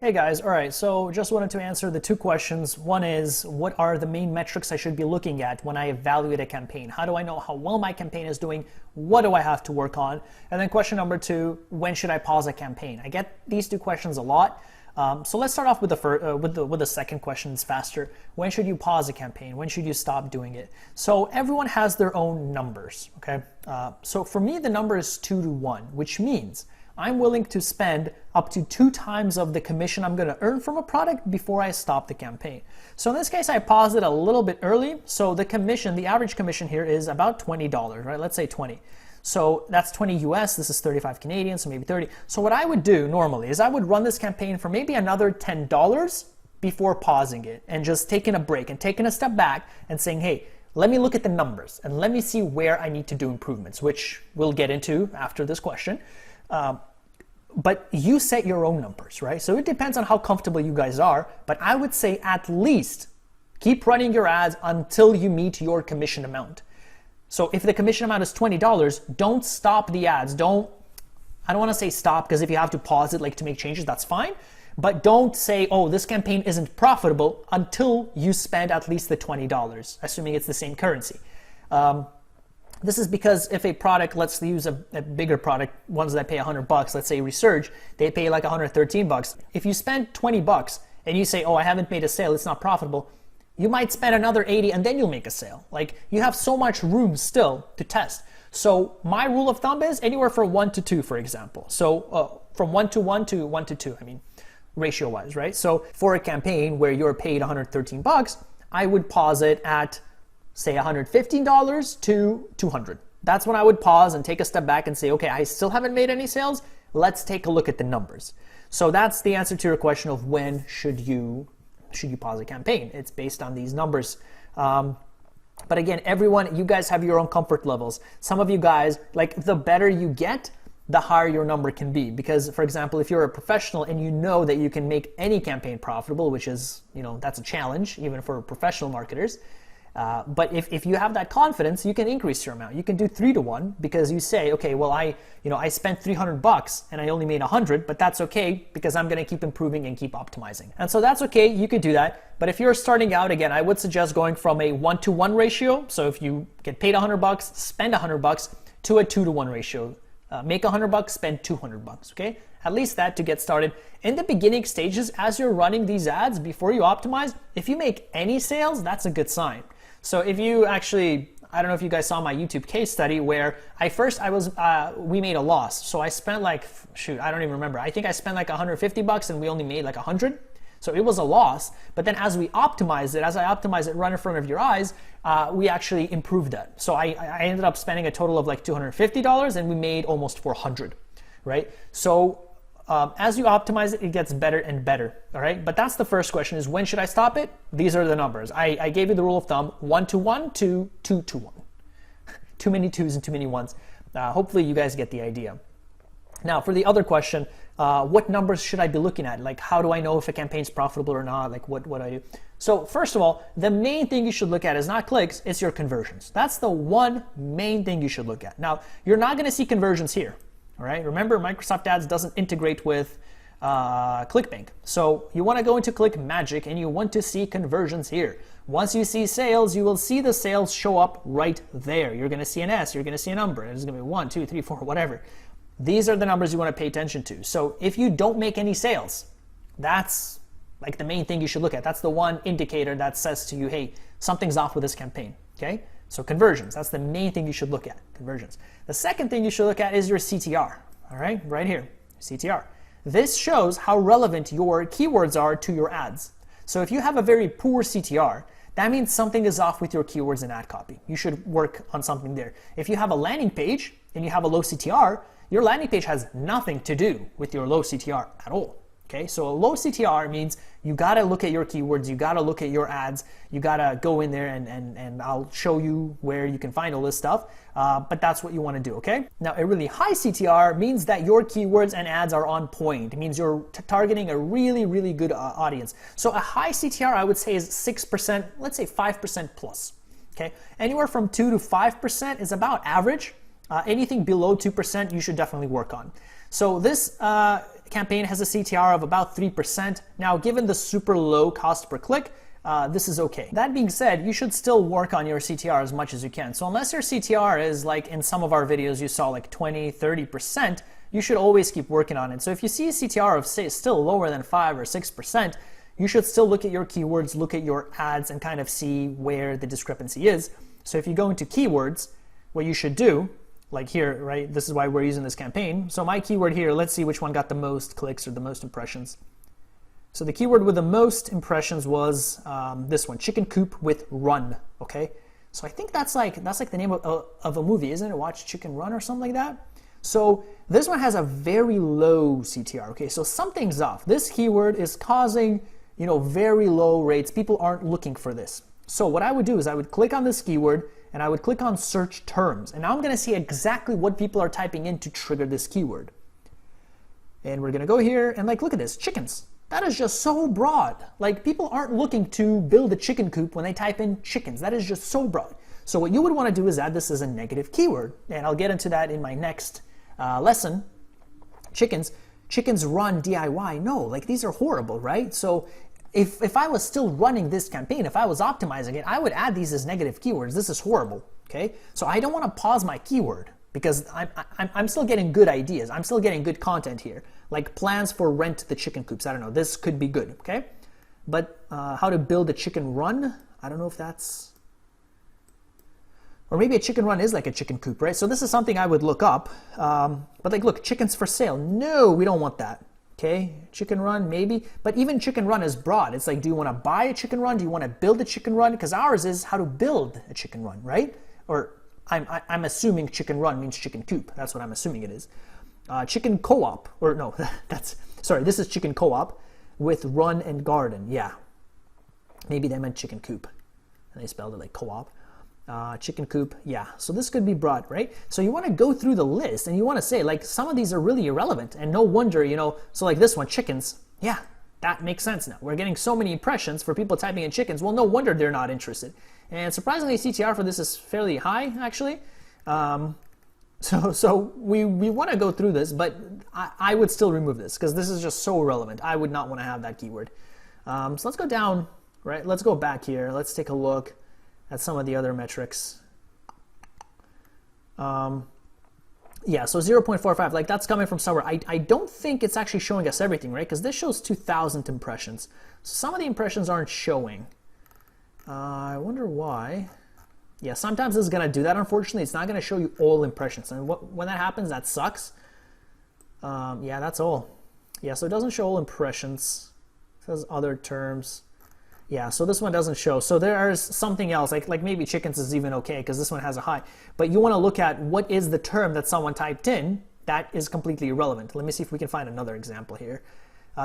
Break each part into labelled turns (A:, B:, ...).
A: Hey guys, all right, so just wanted to answer the two questions. One is, what are the main metrics I should be looking at when I evaluate a campaign? How do I know how well my campaign is doing? What do I have to work on? And then question number two, when should I pause a campaign? I get these two questions a lot. So let's start off with the second question. It's faster. When should you pause a campaign? When should you stop doing it? So everyone has their own numbers, okay? So for me, the number is 2 to 1, which means I'm willing to spend up to 2 times of the commission I'm going to earn from a product before I stop the campaign. So in this case, I paused it a little bit early. So the commission, the average commission here is about $20, right? Let's say 20. So that's 20 US, this is 35 Canadian, so maybe 30. So what I would do normally is I would run this campaign for maybe another $10 before pausing it and just taking a break and taking a step back and saying, hey, let me look at the numbers and let me see where I need to do improvements, which we'll get into after this question. But you set your own numbers, right? So it depends on how comfortable you guys are, but I would say at least keep running your ads until you meet your commission amount. So if the commission amount is $20, don't stop the ads. I don't want to say stop, because if you have to pause it like to make changes, that's fine. But don't say, oh, this campaign isn't profitable until you spend at least the $20, assuming it's the same currency. This is because if a product, let's use a bigger product, ones that pay $100, let's say Resurge, they pay like $113. If you spend $20 and you say, oh, I haven't made a sale, it's not profitable, you might spend another 80 and then you'll make a sale. Like, you have so much room still to test. So my rule of thumb is anywhere from 1 to 2, for example. So from 1 to 1 to 1 to 2, I mean, ratio wise, right? So for a campaign where you're paid $113, I would pause it at say $115 to $200. That's when I would pause and take a step back and say, okay, I still haven't made any sales. Let's take a look at the numbers. So that's the answer to your question of when should you pause a campaign. It's based on these numbers. But again, everyone, you guys have your own comfort levels. Some of you guys, like, the better you get, the higher your number can be. Because, for example, if you're a professional and you know that you can make any campaign profitable, which is, that's a challenge even for professional marketers. But if you have that confidence, you can increase your amount. You can do 3 to 1 because you say, okay, well, I spent $300 and I only made 100, but that's okay because I'm going to keep improving and keep optimizing. And so that's okay. You could do that. But if you're starting out, again, I would suggest going from a 1 to 1 ratio. So if you get paid $100, spend $100, to a 2 to 1 ratio. Make $100, spend $200, okay? At least that to get started. In the beginning stages, as you're running these ads, before you optimize, if you make any sales, that's a good sign. So if you actually, I don't know if you guys saw my YouTube case study where we made a loss. So I spent I don't even remember. I think I spent like $150 and we only made like 100. So it was a loss. But then as I optimized it right in front of your eyes, we actually improved that. So I ended up spending a total of like $250 and we made almost 400, right? So as you optimize it, it gets better and better, all right? But that's the first question, is when should I stop it? These are the numbers. I gave you the rule of thumb, 1 to 1 to 2 to 1. Too many 2s and too many 1s. Hopefully you guys get the idea. Now, for the other question, what numbers should I be looking at? Like, how do I know if a campaign's profitable or not? Like, what do I do? So first of all, the main thing you should look at is not clicks, it's your conversions. That's the one main thing you should look at. Now, you're not gonna see conversions here. All right, remember, Microsoft Ads doesn't integrate with ClickBank. So you want to go into ClickMagick and you want to see conversions here. Once you see sales, you will see the sales show up right there. You're going to see an S, you're going to see a number. It's going to be 1, 2, 3, 4, whatever. These are the numbers you want to pay attention to. So if you don't make any sales, that's like the main thing you should look at. That's the one indicator that says to you, hey, something's off with this campaign, okay? So conversions, that's the main thing you should look at, conversions. The second thing you should look at is your CTR, all right, right here, CTR. This shows how relevant your keywords are to your ads. So if you have a very poor CTR, that means something is off with your keywords and ad copy. You should work on something there. If you have a landing page and you have a low CTR, your landing page has nothing to do with your low CTR at all. Okay, so a low CTR means you gotta look at your keywords, you gotta look at your ads, you gotta go in there and I'll show you where you can find all this stuff, but that's what you wanna do, okay? Now, a really high CTR means that your keywords and ads are on point. It means you're targeting a really, really good audience. So a high CTR, I would say, is 6%, let's say 5% plus, okay? Anywhere from 2 to 5% is about average. Anything below 2% you should definitely work on. So this campaign has a CTR of about 3%. Now, given the super low cost per click, this is okay. That being said, you should still work on your CTR as much as you can. So unless your CTR is like in some of our videos you saw like 20, 30%, you should always keep working on it. So if you see a CTR of say still lower than 5 or 6%, you should still look at your keywords, look at your ads, and kind of see where the discrepancy is. So if you go into keywords, what you should do, like here, right, this is why we're using this campaign. So my keyword here, let's see which one got the most clicks or the most impressions. So the keyword with the most impressions was this one, chicken coop with run, okay? So I think that's like the name of a movie, isn't it? Watch Chicken Run or something like that. So this one has a very low CTR, okay? So something's off. This keyword is causing, very low rates. People aren't looking for this. So what I would do is I would click on this keyword and I would click on search terms. And now I'm gonna see exactly what people are typing in to trigger this keyword. And we're gonna go here and look at this, chickens. That is just so broad. Like people aren't looking to build a chicken coop when they type in chickens. That is just so broad. So what you would wanna do is add this as a negative keyword. And I'll get into that in my next lesson. Chickens run DIY. No, these are horrible, right? So if I was still running this campaign, if I was optimizing it, I would add these as negative keywords. This is horrible, okay? So I don't want to pause my keyword because I'm still getting good ideas. I'm still getting good content here, like plans for rent the chicken coops. I don't know, this could be good, okay? But how to build a chicken run, I don't know if that's, or maybe a chicken run is like a chicken coop, right? So this is something I would look up. But look, chickens for sale. No, we don't want that. Okay, chicken run, maybe. But even chicken run is broad. It's like, do you want to buy a chicken run? Do you want to build a chicken run? Because ours is how to build a chicken run, right? Or I'm assuming chicken run means chicken coop. That's what I'm assuming it is. Chicken co-op, or no, this is chicken co-op with run and garden. Yeah, maybe they meant chicken coop. And they spelled it like co-op. Chicken coop, yeah. So this could be broad, right? So you want to go through the list and you want to say some of these are really irrelevant and no wonder, so like this one, chickens, yeah, that makes sense now. We're getting so many impressions for people typing in chickens. Well, no wonder they're not interested. And surprisingly, CTR for this is fairly high, actually. So we want to go through this, but I would still remove this because this is just so irrelevant. I would not want to have that keyword. So let's go down, right? Let's go back here. Let's take a look at some of the other metrics. Yeah, so 0.45, that's coming from somewhere. I don't think it's actually showing us everything, right? Because this shows 2,000 impressions. So some of the impressions aren't showing. I wonder why. Yeah, sometimes it's gonna do that, unfortunately. It's not gonna show you all impressions. And when that happens, that sucks. Yeah, that's all. Yeah, so it doesn't show all impressions. It says other terms. Yeah, so this one doesn't show. So there's something else, like maybe chickens is even okay because this one has a high. But you want to look at what is the term that someone typed in that is completely irrelevant. Let me see if we can find another example here.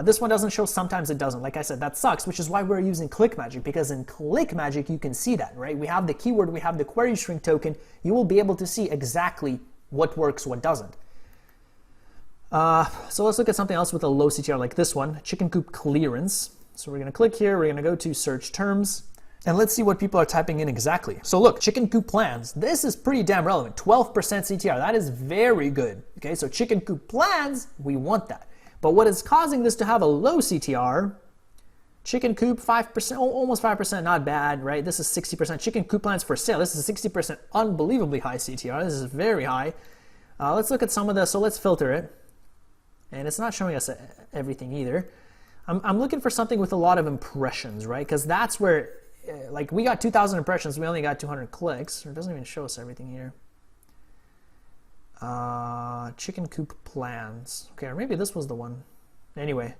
A: This one doesn't show, sometimes it doesn't. Like I said, that sucks, which is why we're using ClickMagick, because in ClickMagick you can see that, right? We have the keyword, we have the query string token. You will be able to see exactly what works, what doesn't. So let's look at something else with a low CTR like this one, chicken coop clearance. So we're going to click here, we're going to go to search terms, and let's see what people are typing in exactly. So look, chicken coop plans, this is pretty damn relevant, 12% CTR, that is very good. Okay, so chicken coop plans, we want that. But what is causing this to have a low CTR, chicken coop 5%, almost 5%, not bad, right? This is 60%. Chicken coop plans for sale, this is 60%, unbelievably high CTR, this is very high. Let's look at some of the, so let's filter it. And it's not showing us everything either. I'm looking for something with a lot of impressions, right? Because that's where, we got 2,000 impressions, we only got 200 clicks. It doesn't even show us everything here. Chicken coop plans. Okay, or maybe this was the one. Anyway.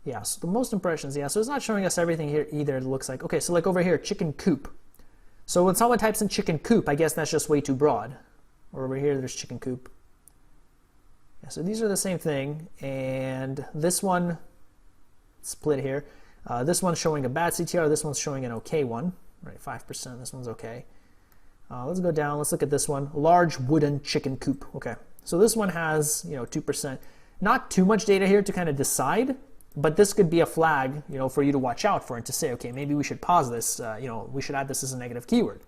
A: Yeah, so the most impressions, yeah. So it's not showing us everything here either, it looks like. Okay, so over here, chicken coop. So when someone types in chicken coop, I guess that's just way too broad. Or over here, there's chicken coop. Yeah, so these are the same thing. And this one, split here. This one's showing a bad CTR, this one's showing an okay one, right? 5%, this one's okay. Let's go down, let's look at this one. Large wooden chicken coop. Okay, so this one has, 2%. Not too much data here to kind of decide, but this could be a flag, for you to watch out for and to say, okay, maybe we should pause this, we should add this as a negative keyword.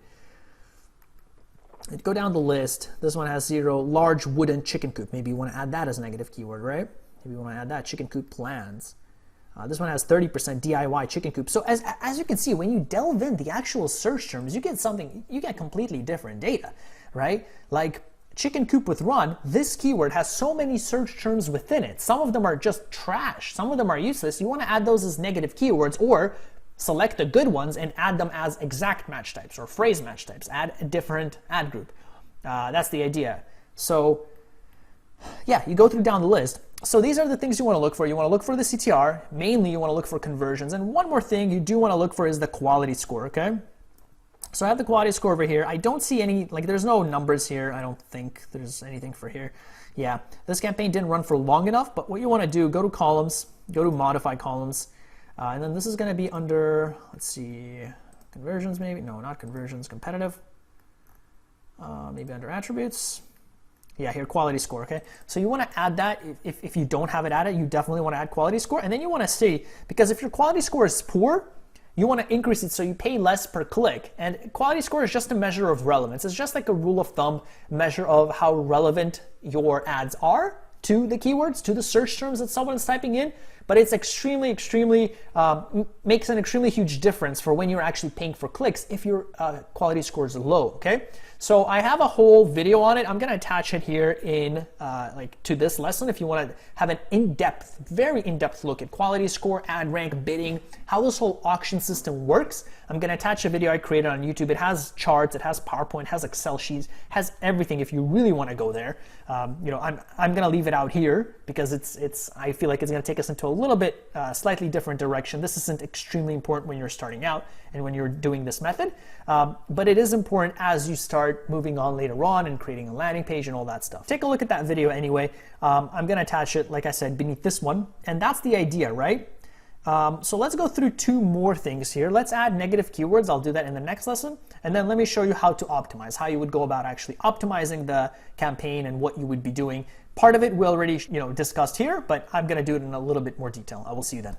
A: Go down the list. This one has 0, large wooden chicken coop. Maybe you want to add that as a negative keyword, right? Maybe we want to add that, chicken coop plans. This one has 30% DIY chicken coop. So as you can see, when you delve in the actual search terms, you get completely different data, right? Like chicken coop with run, this keyword has so many search terms within it. Some of them are just trash. Some of them are useless. You want to add those as negative keywords, or select the good ones and add them as exact match types or phrase match types. Add a different ad group. That's the idea. So yeah, you go through down the list. So these are the things you want to look for. You want to look for the CTR. Mainly, you want to look for conversions. And one more thing you do want to look for is the quality score, okay? So I have the quality score over here. I don't see any, like there's no numbers here. I don't think there's anything for here. Yeah, this campaign didn't run for long enough, but what you want to do, go to columns, go to modify columns, and then this is going to be under, let's see, conversions maybe? No, not conversions, competitive. Maybe under attributes. Yeah, here, quality score, okay? So you want to add that. If you don't have it added, you definitely want to add quality score. And then you want to see, because if your quality score is poor, you want to increase it so you pay less per click. And quality score is just a measure of relevance. It's just like a rule of thumb measure of how relevant your ads are to the keywords, to the search terms that someone's typing in. But it's extremely, makes an extremely huge difference for when you're actually paying for clicks if your quality score is low, okay? So I have a whole video on it. I'm gonna attach it here in to this lesson if you wanna have an in-depth, very in-depth look at quality score, ad rank, bidding, how this whole auction system works. I'm gonna attach a video I created on YouTube. It has charts, it has PowerPoint, it has Excel sheets, has everything if you really wanna go there. I'm gonna leave it out here because I feel like it's gonna take us into a little bit slightly different direction. This isn't extremely important when you're starting out and when you're doing this method, but it is important as you start moving on later on and creating a landing page and all that stuff. Take a look at that video anyway. I'm gonna attach it, like I said, beneath this one, and that's the idea, right? So let's go through two more things here. Let's add negative keywords. I'll do that in the next lesson. And then let me show you how to optimize, how you would go about actually optimizing the campaign and what you would be doing. Part of it we already discussed here, but I'm gonna do it in a little bit more detail. I will see you then.